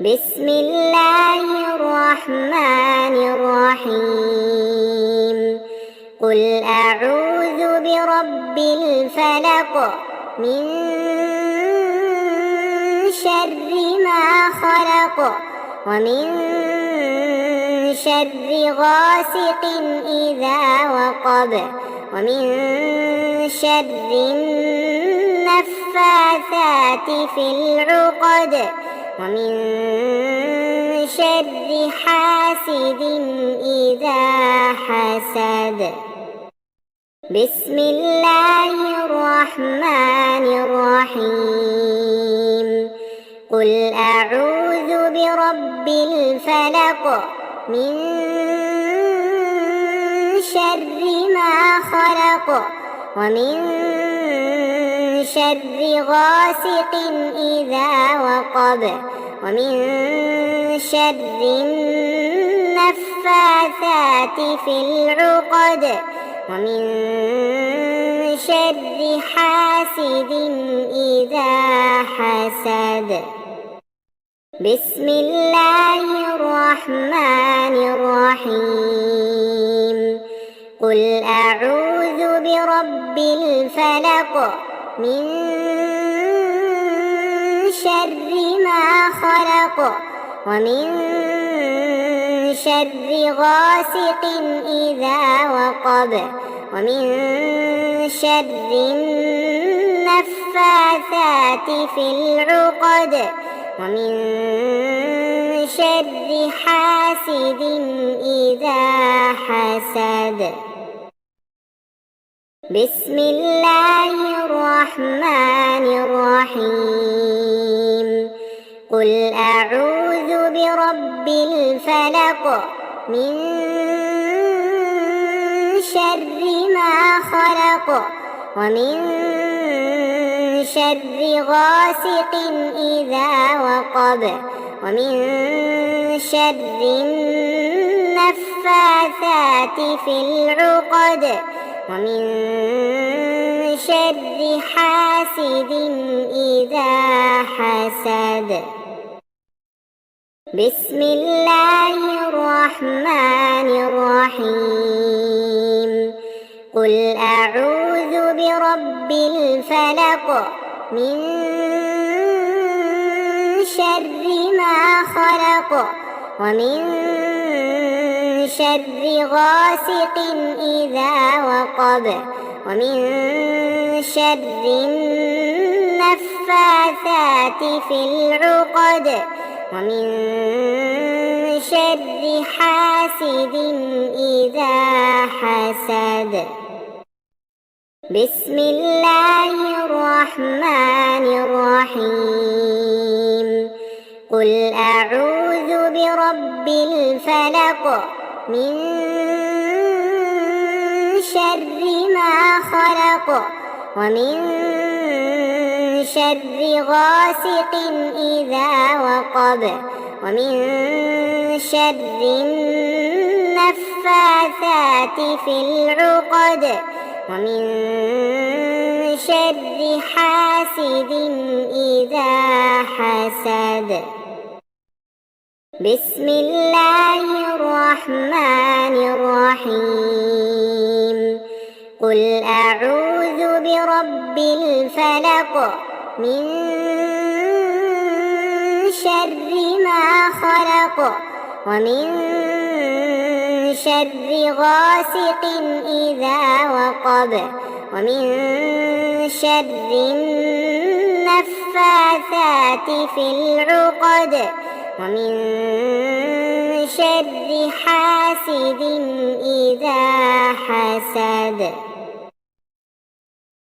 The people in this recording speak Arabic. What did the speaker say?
بسم الله الرحمن الرحيم. قل أعوذ برب الفلق من شر ما خلق ومن شر غاسق إذا وقب ومن شر النفاثات في العقد ومن شر حاسد إذا حسد. بسم الله الرحمن الرحيم. قل أعوذ برب الفلق من شر ما خلق ومن شر غاسق إذا وقب ومن شر النفاثات في العقد ومن شر حاسد إذا حسد. بسم الله الرحمن الرحيم. قل أعوذ برب الفلق من شر ما خلق ومن شر غاسق إذا وقب ومن شر النفاثات في العقد ومن شر حاسد إذا حسد. بسم الله الرحمن الرحيم. قل أعوذ برب الفلق من شر ما خلق ومن شر غاسق إذا وقب ومن شر النفاثات في العقد ومن شر حاسد إذا حسد. بسم الله الرحمن الرحيم. قل أعوذ برب الفلق من شر ما خلق ومن شر غاسق إذا وقب ومن شر النفاثات في العقد ومن شر حاسد إذا حسد. بسم الله الرحمن الرحيم. قل أعوذ برب الفلق من شر ما خلق ومن شر غاسق إذا وقب ومن شر النفاثات في العقد ومن شر حاسد إذا حسد. بسم الله الرحمن الرحيم. قل أعوذ برب الفلق من شر ما خلق ومن شر غاسق إذا وقب ومن شر النفاثات في العقد ومن شر حاسد إذا حسد.